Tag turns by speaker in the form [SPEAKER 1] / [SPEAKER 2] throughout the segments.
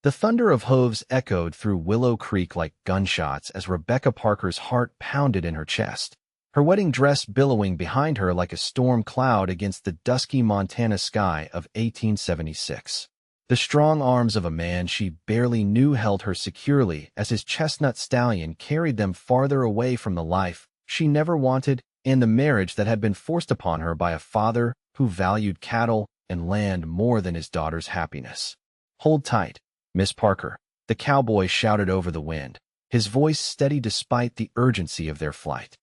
[SPEAKER 1] The thunder of hooves echoed through Willow Creek like gunshots as Rebecca Parker's heart pounded in her chest, her wedding dress billowing behind her like a storm cloud against the dusky Montana sky of 1876. The strong arms of a man she barely knew held her securely as his chestnut stallion carried them farther away from the life she never wanted and the marriage that had been forced upon her by a father who valued cattle and land more than his daughter's happiness. "Hold tight, Miss Parker," the cowboy shouted over the wind, his voice steady despite the urgency of their flight.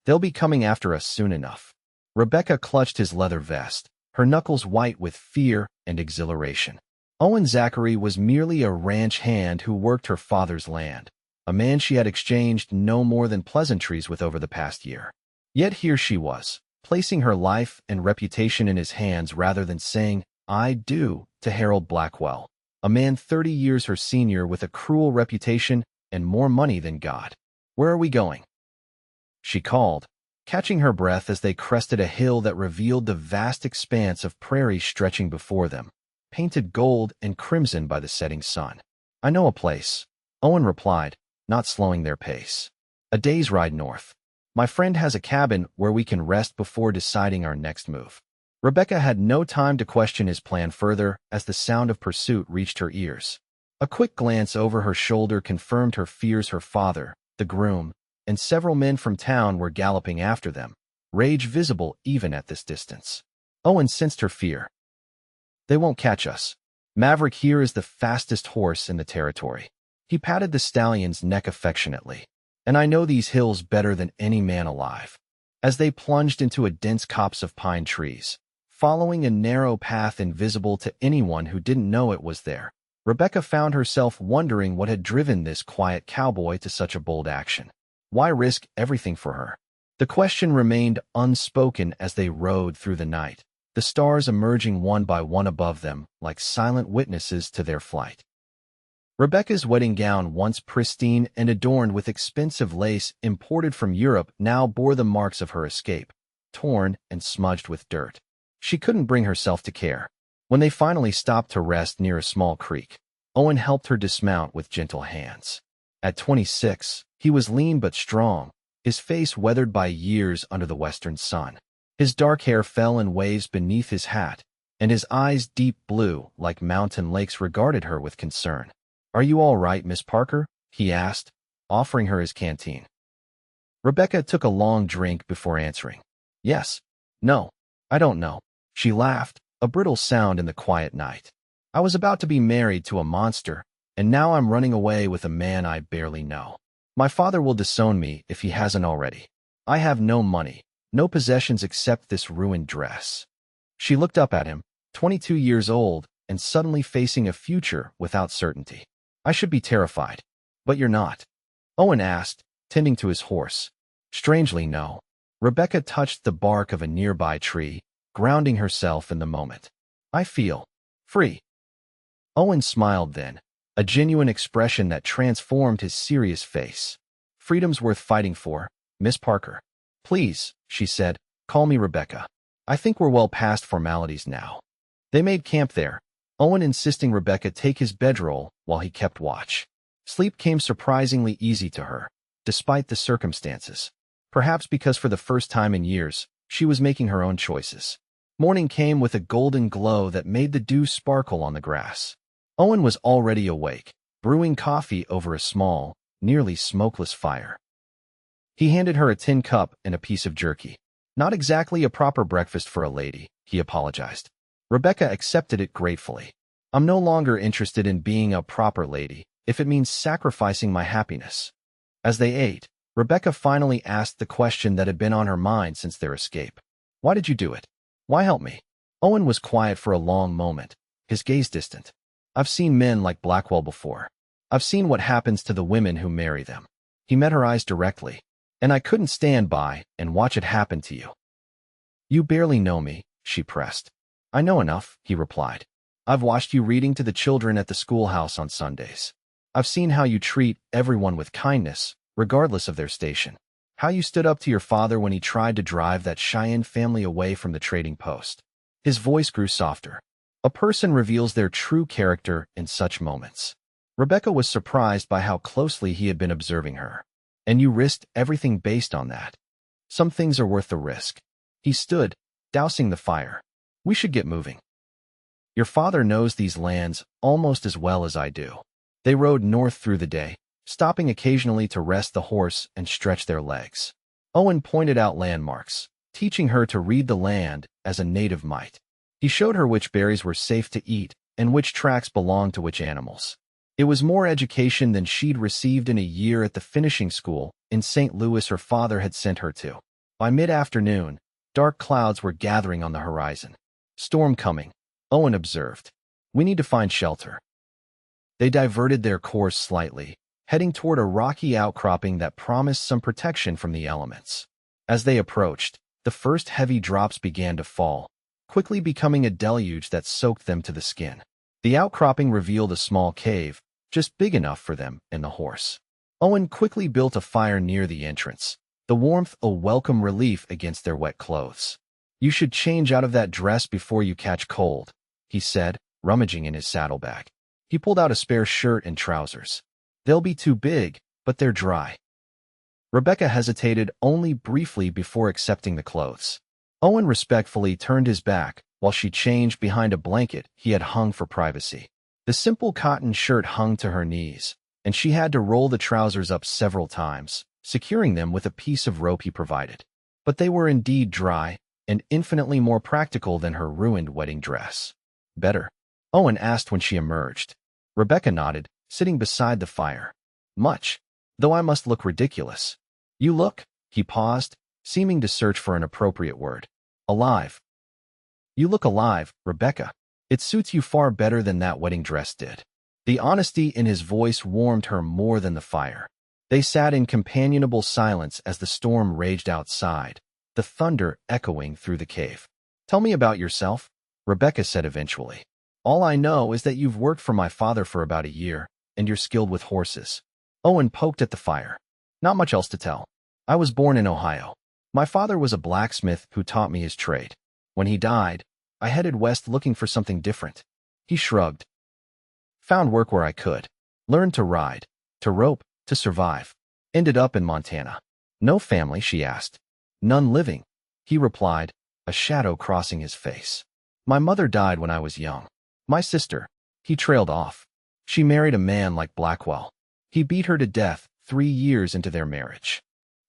[SPEAKER 1] "They'll be coming after us soon enough." Rebecca clutched his leather vest, her knuckles white with fear and exhilaration. Owen Zachary was merely a ranch hand who worked her father's land, a man she had exchanged no more than pleasantries with over the past year. Yet here she was, placing her life and reputation in his hands rather than saying, "I do," to Harold Blackwell, a man 30 years her senior with a cruel reputation and more money than God. "Where are we going?" she called, catching her breath as they crested a hill that revealed the vast expanse of prairie stretching before them, painted gold and crimson by the setting sun. "I know a place," Owen replied, not slowing their pace. "A day's ride north. My friend has a cabin where we can rest before deciding our next move." Rebecca had no time to question his plan further as the sound of pursuit reached her ears. A quick glance over her shoulder confirmed her fears. Her father, the groom, and several men from town were galloping after them, rage visible even at this distance. Owen sensed her fear. "They won't catch us. Maverick here is the fastest horse in the territory." He patted the stallion's neck affectionately. "And I know these hills better than any man alive." As they plunged into a dense copse of pine trees, following a narrow path invisible to anyone who didn't know it was there, Rebecca found herself wondering what had driven this quiet cowboy to such a bold action. Why risk everything for her? The question remained unspoken as they rode through the night, the stars emerging one by one above them like silent witnesses to their flight. Rebecca's wedding gown, once pristine and adorned with expensive lace imported from Europe, now bore the marks of her escape, torn and smudged with dirt. She couldn't bring herself to care. When they finally stopped to rest near a small creek, Owen helped her dismount with gentle hands. At 26, he was lean but strong, his face weathered by years under the western sun. His dark hair fell in waves beneath his hat, and his eyes, deep blue like mountain lakes, regarded her with concern. "Are you all right, Miss Parker?" he asked, offering her his canteen. Rebecca took a long drink before answering. "Yes. No. I don't know." She laughed, a brittle sound in the quiet night. "I was about to be married to a monster, and now I'm running away with a man I barely know. My father will disown me if he hasn't already. I have no money, no possessions except this ruined dress." She looked up at him, 22 years old, and suddenly facing a future without certainty. "I should be terrified, but you're not?" Owen asked, tending to his horse. "Strangely, no." Rebecca touched the bark of a nearby tree, grounding herself in the moment. "I feel free." Owen smiled then, a genuine expression that transformed his serious face. "Freedom's worth fighting for, Miss Parker." "Please," she said, "call me Rebecca. I think we're well past formalities now." They made camp there, Owen insisting Rebecca take his bedroll while he kept watch. Sleep came surprisingly easy to her, despite the circumstances. Perhaps because for the first time in years, she was making her own choices. Morning came with a golden glow that made the dew sparkle on the grass. Owen was already awake, brewing coffee over a small, nearly smokeless fire. He handed her a tin cup and a piece of jerky. "Not exactly a proper breakfast for a lady," he apologized. Rebecca accepted it gratefully. "I'm no longer interested in being a proper lady, if it means sacrificing my happiness." As they ate, Rebecca finally asked the question that had been on her mind since their escape. "Why did you do it? Why help me?" Owen was quiet for a long moment, his gaze distant. "I've seen men like Blackwell before. I've seen what happens to the women who marry them." He met her eyes directly. "And I couldn't stand by and watch it happen to you." "You barely know me," she pressed. "I know enough," he replied. "I've watched you reading to the children at the schoolhouse on Sundays. I've seen how you treat everyone with kindness, regardless of their station. How you stood up to your father when he tried to drive that Cheyenne family away from the trading post." His voice grew softer. A person reveals their true character in such moments. Rebecca was surprised by how closely he had been observing her. And you risked everything based on that. Some things are worth the risk. He stood, dousing the fire. We should get moving. Your father knows these lands almost as well as I do. They rode north through the day, stopping occasionally to rest the horse and stretch their legs. Owen pointed out landmarks, teaching her to read the land as a native might. He showed her which berries were safe to eat and which tracks belonged to which animals. It was more education than she'd received in a year at the finishing school in St. Louis her father had sent her to. By mid-afternoon, dark clouds were gathering on the horizon. Storm coming, Owen observed. We need to find shelter. They diverted their course slightly, heading toward a rocky outcropping that promised some protection from the elements. As they approached, the first heavy drops began to fall, quickly becoming a deluge that soaked them to the skin. The outcropping revealed a small cave, just big enough for them and the horse. Owen quickly built a fire near the entrance, the warmth a welcome relief against their wet clothes. You should change out of that dress before you catch cold, he said, rummaging in his saddlebag. He pulled out a spare shirt and trousers. They'll be too big, but they're dry. Rebecca hesitated only briefly before accepting the clothes. Owen respectfully turned his back while she changed behind a blanket he had hung for privacy. The simple cotton shirt hung to her knees, and she had to roll the trousers up several times, securing them with a piece of rope he provided. But they were indeed dry and infinitely more practical than her ruined wedding dress. Better? Owen asked when she emerged. Rebecca nodded, sitting beside the fire. Much, though I must look ridiculous. You look, he paused, seeming to search for an appropriate word. Alive. You look alive, Rebecca. It suits you far better than that wedding dress did. The honesty in his voice warmed her more than the fire. They sat in companionable silence as the storm raged outside, the thunder echoing through the cave. Tell me about yourself, Rebecca said eventually. All I know is that you've worked for my father for about a year, and you're skilled with horses. Owen poked at the fire. Not much else to tell. I was born in Ohio. My father was a blacksmith who taught me his trade. When he died, I headed west looking for something different. He shrugged. Found work where I could. Learned to ride, to rope, to survive. Ended up in Montana. No family, she asked. None living, he replied, a shadow crossing his face. My mother died when I was young. My sister, he trailed off. She married a man like Blackwell. He beat her to death 3 years into their marriage.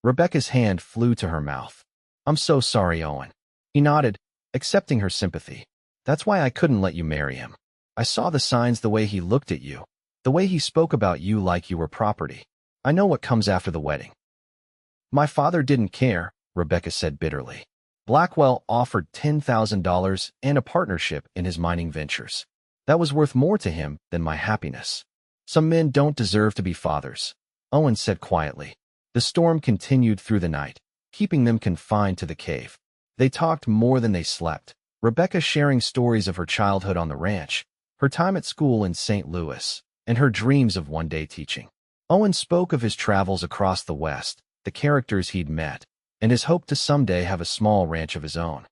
[SPEAKER 1] Rebecca's hand flew to her mouth. I'm so sorry, Owen. He nodded, accepting her sympathy. That's why I couldn't let you marry him. I saw the signs the way he looked at you, the way he spoke about you like you were property. I know what comes after the wedding. My father didn't care, Rebecca said bitterly. Blackwell offered $10,000 and a partnership in his mining ventures. That was worth more to him than my happiness. Some men don't deserve to be fathers, Owen said quietly. The storm continued through the night, keeping them confined to the cave. They talked more than they slept, Rebecca sharing stories of her childhood on the ranch, her time at school in St. Louis, and her dreams of one day teaching. Owen spoke of his travels across the West, the characters he'd met, and his hope to someday have a small ranch of his own.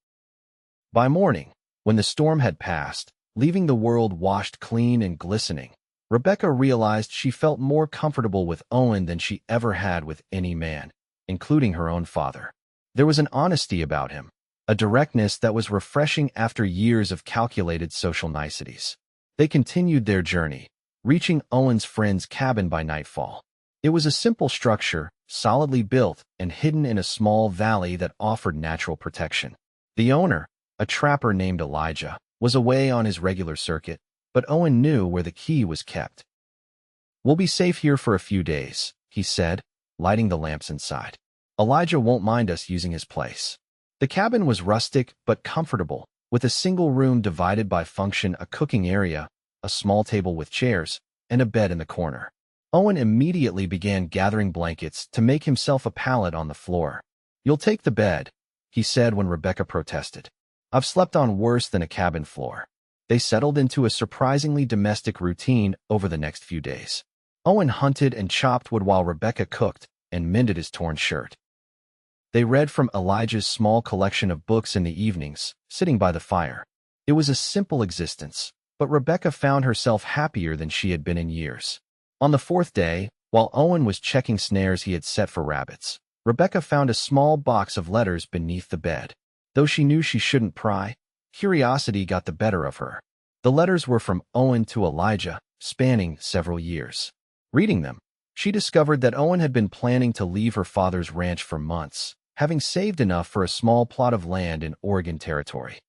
[SPEAKER 1] By morning, when the storm had passed, leaving the world washed clean and glistening, Rebecca realized she felt more comfortable with Owen than she ever had with any man, including her own father. There was an honesty about him, a directness that was refreshing after years of calculated social niceties. They continued their journey, reaching Owen's friend's cabin by nightfall. It was a simple structure, solidly built and hidden in a small valley that offered natural protection. The owner, a trapper named Elijah, was away on his regular circuit, but Owen knew where the key was kept. We'll be safe here for a few days, he said, lighting the lamps inside. Elijah won't mind us using his place. The cabin was rustic but comfortable, with a single room divided by function, a cooking area, a small table with chairs, and a bed in the corner. Owen immediately began gathering blankets to make himself a pallet on the floor. You'll take the bed, he said when Rebecca protested. I've slept on worse than a cabin floor. They settled into a surprisingly domestic routine over the next few days. Owen hunted and chopped wood while Rebecca cooked and mended his torn shirt. They read from Elijah's small collection of books in the evenings, sitting by the fire. It was a simple existence, but Rebecca found herself happier than she had been in years. On the fourth day, while Owen was checking snares he had set for rabbits, Rebecca found a small box of letters beneath the bed. Though she knew she shouldn't pry, curiosity got the better of her. The letters were from Owen to Elijah, spanning several years. Reading them, she discovered that Owen had been planning to leave her father's ranch for months, having saved enough for a small plot of land in Oregon Territory.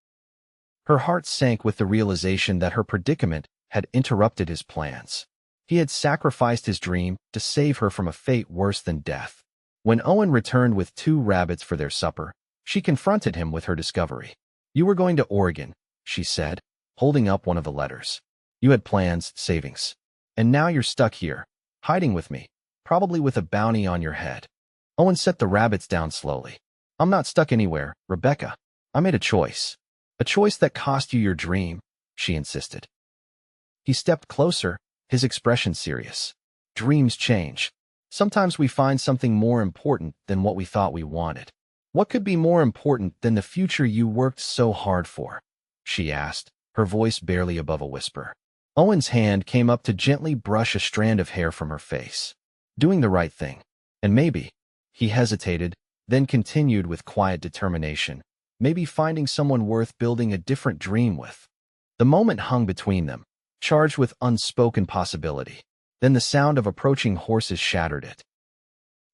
[SPEAKER 1] Her heart sank with the realization that her predicament had interrupted his plans. He had sacrificed his dream to save her from a fate worse than death. When Owen returned with 2 rabbits for their supper, she confronted him with her discovery. "You were going to Oregon," she said, holding up one of the letters. "You had plans, savings. And now you're stuck here, hiding with me, probably with a bounty on your head." Owen set the rabbits down slowly. "I'm not stuck anywhere, Rebecca. I made a choice. A choice that cost you your dream," she insisted. He stepped closer, his expression serious. "Dreams change. Sometimes we find something more important than what we thought we wanted." "What could be more important than the future you worked so hard for?" she asked, her voice barely above a whisper. Owen's hand came up to gently brush a strand of hair from her face. "Doing the right thing. And maybe," he hesitated, then continued with quiet determination, "maybe finding someone worth building a different dream with." The moment hung between them, charged with unspoken possibility. Then the sound of approaching horses shattered it.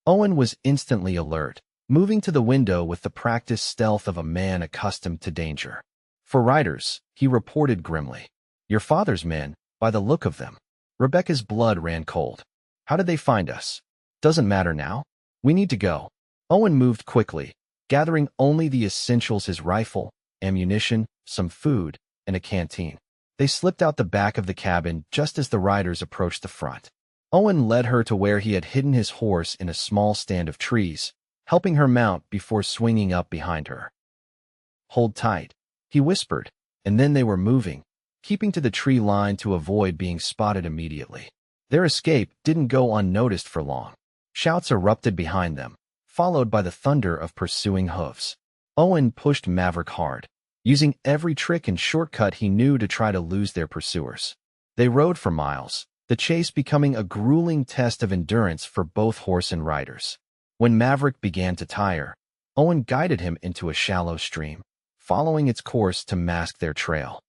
[SPEAKER 1] Owen was instantly alert, moving to the window with the practiced stealth of a man accustomed to danger. "For riders," he reported grimly. "Your father's men, by the look of them." Rebecca's blood ran cold. "How did they find us?" "Doesn't matter now. We need to go." Owen moved quickly, gathering only the essentials: his rifle, ammunition, some food, and a canteen. They slipped out the back of the cabin just as the riders approached the front. Owen led her to where he had hidden his horse in a small stand of trees, helping her mount before swinging up behind her. "Hold tight," he whispered, and then they were moving, keeping to the tree line to avoid being spotted immediately. Their escape didn't go unnoticed for long. Shouts erupted behind them, followed by the thunder of pursuing hooves. Owen pushed Maverick hard, using every trick and shortcut he knew to try to lose their pursuers. They rode for miles, the chase becoming a grueling test of endurance for both horse and riders. When Maverick began to tire, Owen guided him into a shallow stream, following its course to mask their trail.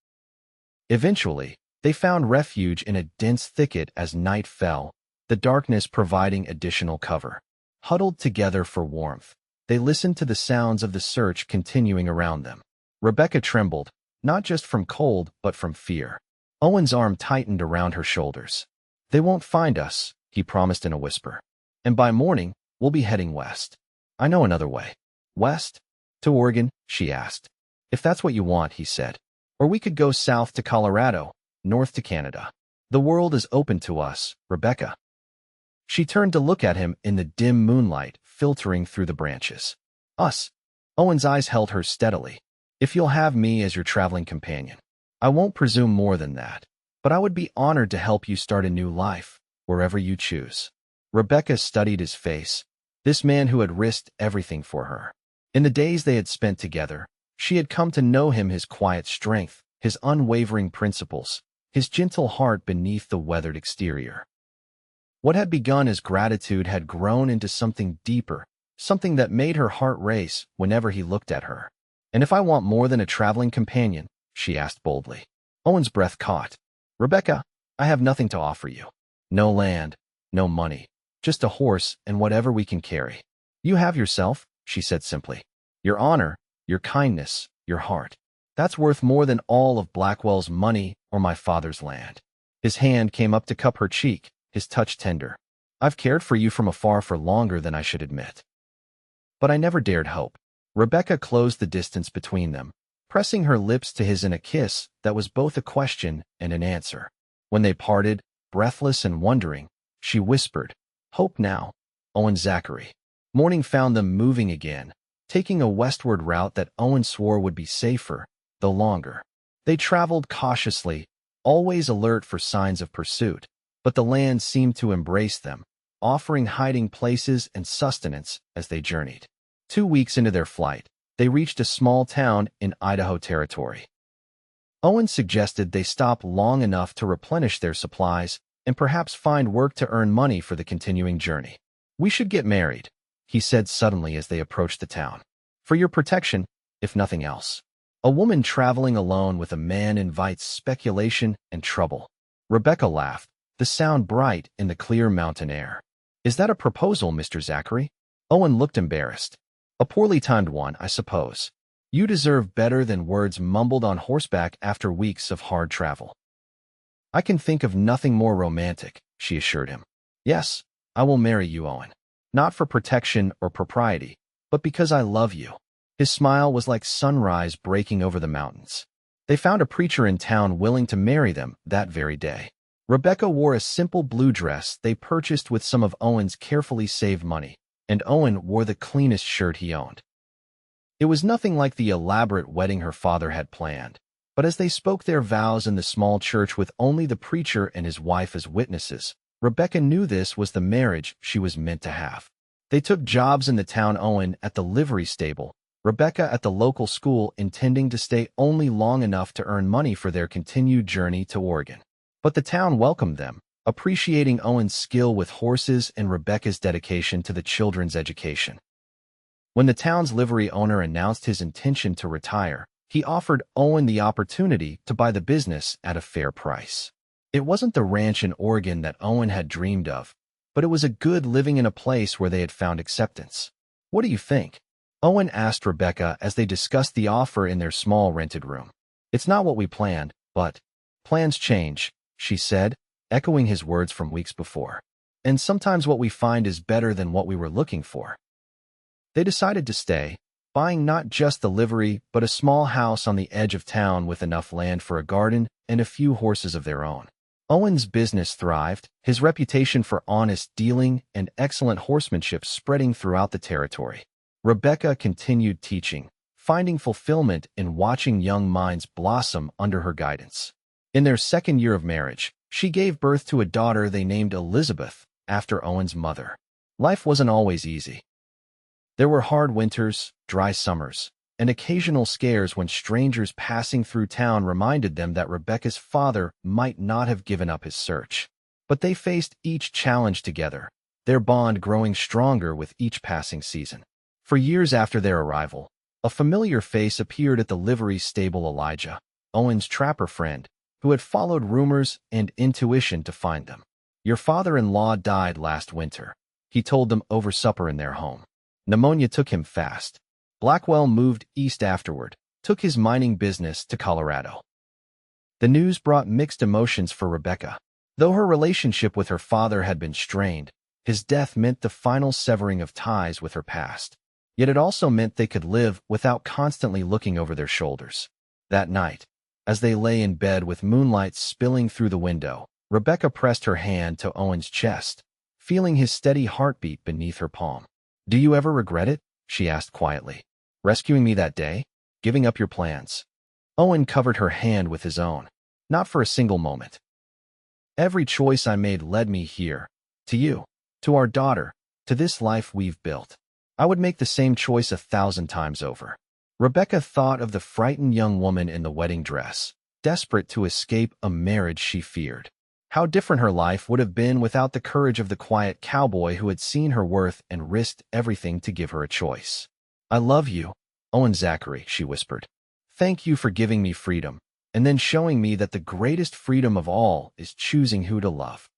[SPEAKER 1] Eventually, they found refuge in a dense thicket as night fell, the darkness providing additional cover. Huddled together for warmth, they listened to the sounds of the search continuing around them. Rebecca trembled, not just from cold but from fear. Owen's arm tightened around her shoulders. "They won't find us," he promised in a whisper. "And by morning, we'll be heading west. I know another way." "West? To Oregon?" she asked. "If that's what you want," he said. "Or we could go south to Colorado, north to Canada. The world is open to us, Rebecca." She turned to look at him in the dim moonlight filtering through the branches. "Us?" Owen's eyes held her steadily. "If you'll have me as your traveling companion. I won't presume more than that, but I would be honored to help you start a new life, wherever you choose." Rebecca studied his face, this man who had risked everything for her. In the days they had spent together, she had come to know him, his quiet strength, his unwavering principles, his gentle heart beneath the weathered exterior. What had begun as gratitude had grown into something deeper, something that made her heart race whenever he looked at her. "And if I want more than a traveling companion?" she asked boldly. Owen's breath caught. "Rebecca, I have nothing to offer you. No land, no money, just a horse and whatever we can carry. You have yourself," she said simply. "Your honor, your kindness, your heart. That's worth more than all of Blackwell's money or my father's land." His hand came up to cup her cheek, his touch tender. "I've cared for you from afar for longer than I should admit. But I never dared hope." Rebecca closed the distance between them, pressing her lips to his in a kiss that was both a question and an answer. When they parted, breathless and wondering, she whispered, "Hope now, Owen Zachary." Morning found them moving again, taking a westward route that Owen swore would be safer, though longer. They traveled cautiously, always alert for signs of pursuit, but the land seemed to embrace them, offering hiding places and sustenance as they journeyed. 2 weeks into their flight, they reached a small town in Idaho Territory. Owen suggested they stop long enough to replenish their supplies and perhaps find work to earn money for the continuing journey. "We should get married," he said suddenly as they approached the town. "For your protection, if nothing else." A woman traveling alone with a man invites speculation and trouble. Rebecca laughed, the sound bright in the clear mountain air. "Is that a proposal, Mr. Zachary?" Owen looked embarrassed. "A poorly timed one, I suppose. You deserve better than words mumbled on horseback after weeks of hard travel." "I can think of nothing more romantic," she assured him. "Yes, I will marry you, Owen. Not for protection or propriety, but because I love you." His smile was like sunrise breaking over the mountains. They found a preacher in town willing to marry them that very day. Rebecca wore a simple blue dress they purchased with some of Owen's carefully saved money, and Owen wore the cleanest shirt he owned. It was nothing like the elaborate wedding her father had planned, but as they spoke their vows in the small church with only the preacher and his wife as witnesses, Rebecca knew this was the marriage she was meant to have. They took jobs in the town, Owen at the livery stable, Rebecca at the local school, intending to stay only long enough to earn money for their continued journey to Oregon. But the town welcomed them, appreciating Owen's skill with horses and Rebecca's dedication to the children's education. When the town's livery owner announced his intention to retire, he offered Owen the opportunity to buy the business at a fair price. It wasn't the ranch in Oregon that Owen had dreamed of, but it was a good living in a place where they had found acceptance. "What do you think?" Owen asked Rebecca as they discussed the offer in their small rented room. "It's not what we planned, but plans change," she said, echoing his words from weeks before. "And sometimes what we find is better than what we were looking for." They decided to stay, buying not just the livery but a small house on the edge of town with enough land for a garden and a few horses of their own. Owen's business thrived, his reputation for honest dealing and excellent horsemanship spreading throughout the territory. Rebecca continued teaching, finding fulfillment in watching young minds blossom under her guidance. In their second year of marriage, she gave birth to a daughter they named Elizabeth, after Owen's mother. Life wasn't always easy. There were hard winters, dry summers, and occasional scares when strangers passing through town reminded them that Rebecca's father might not have given up his search. But they faced each challenge together, their bond growing stronger with each passing season. For years after their arrival, a familiar face appeared at the livery stable: Elijah, Owen's trapper friend, who had followed rumors and intuition to find them. "Your father-in-law died last winter," he told them over supper in their home. "Pneumonia took him fast. Blackwell moved east afterward, took his mining business to Colorado." The news brought mixed emotions for Rebecca. Though her relationship with her father had been strained, his death meant the final severing of ties with her past. Yet it also meant they could live without constantly looking over their shoulders. That night, as they lay in bed with moonlight spilling through the window, Rebecca pressed her hand to Owen's chest, feeling his steady heartbeat beneath her palm. "Do you ever regret it?" she asked quietly. "Rescuing me that day? Giving up your plans?" Owen covered her hand with his own. "Not for a single moment. Every choice I made led me here, to you, to our daughter, to this life we've built. I would make the same choice 1,000 times over." Rebecca thought of the frightened young woman in the wedding dress, desperate to escape a marriage she feared. How different her life would have been without the courage of the quiet cowboy who had seen her worth and risked everything to give her a choice. "I love you, Owen Zachary," she whispered. "Thank you for giving me freedom, and then showing me that the greatest freedom of all is choosing who to love."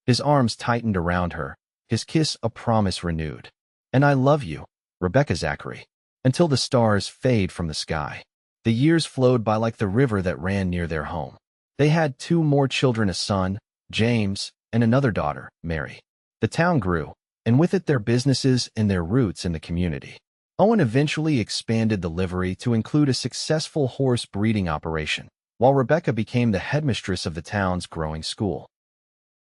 [SPEAKER 1] His arms tightened around her, his kiss a promise renewed. "And I love you, Rebecca Zachary, until the stars fade from the sky." The years flowed by like the river that ran near their home. They had 2 more children, a son, James, and another daughter, Mary. The town grew, and with it their businesses and their roots in the community. Owen eventually expanded the livery to include a successful horse breeding operation, while Rebecca became the headmistress of the town's growing school.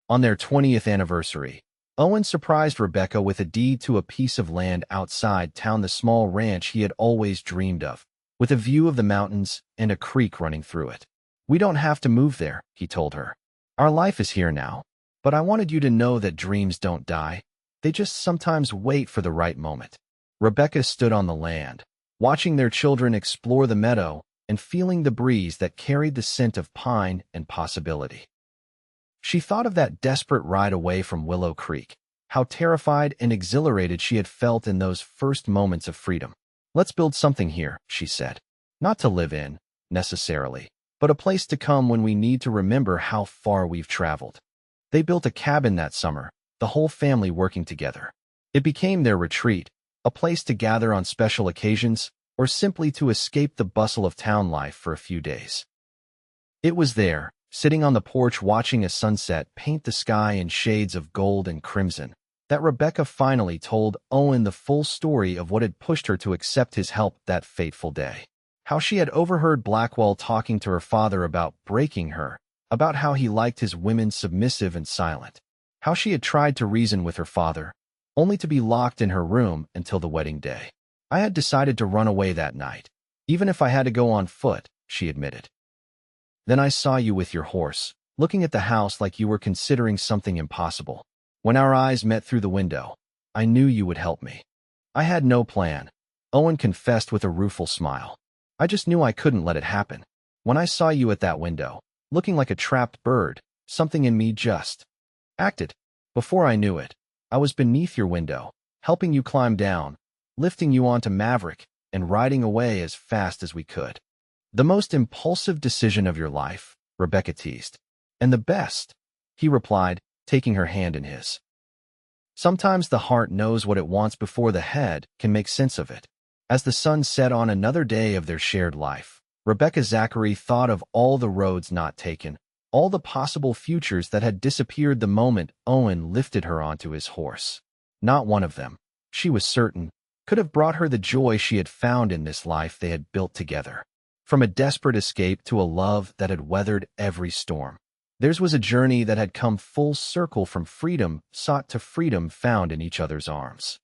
[SPEAKER 1] On their 20th anniversary, Owen surprised Rebecca with a deed to a piece of land outside town, the small ranch he had always dreamed of, with a view of the mountains and a creek running through it. "We don't have to move there," he told her. "Our life is here now, but I wanted you to know that dreams don't die. They just sometimes wait for the right moment." Rebecca stood on the land, watching their children explore the meadow and feeling the breeze that carried the scent of pine and possibility. She thought of that desperate ride away from Willow Creek, how terrified and exhilarated she had felt in those first moments of freedom. "Let's build something here," she said. "Not to live in, necessarily, but a place to come when we need to remember how far we've traveled." They built a cabin that summer, the whole family working together. It became their retreat, a place to gather on special occasions, or simply to escape the bustle of town life for a few days. It was there, sitting on the porch watching a sunset paint the sky in shades of gold and crimson, that Rebecca finally told Owen the full story of what had pushed her to accept his help that fateful day. How she had overheard Blackwell talking to her father about breaking her, about how he liked his women submissive and silent. How she had tried to reason with her father, only to be locked in her room until the wedding day. "I had decided to run away that night, even if I had to go on foot," she admitted. "Then I saw you with your horse, looking at the house like you were considering something impossible. When our eyes met through the window, I knew you would help me. I had no plan," Owen confessed with a rueful smile. "I just knew I couldn't let it happen. When I saw you at that window, looking like a trapped bird, something in me just acted. Before I knew it, I was beneath your window, helping you climb down, lifting you onto Maverick, and riding away as fast as we could." "The most impulsive decision of your life," Rebecca teased. "And the best," he replied, taking her hand in his. Sometimes the heart knows what it wants before the head can make sense of it. As the sun set on another day of their shared life, Rebecca Zachary thought of all the roads not taken, all the possible futures that had disappeared the moment Owen lifted her onto his horse. Not one of them, she was certain, could have brought her the joy she had found in this life they had built together. From a desperate escape to a love that had weathered every storm, theirs was a journey that had come full circle from freedom sought to freedom found in each other's arms.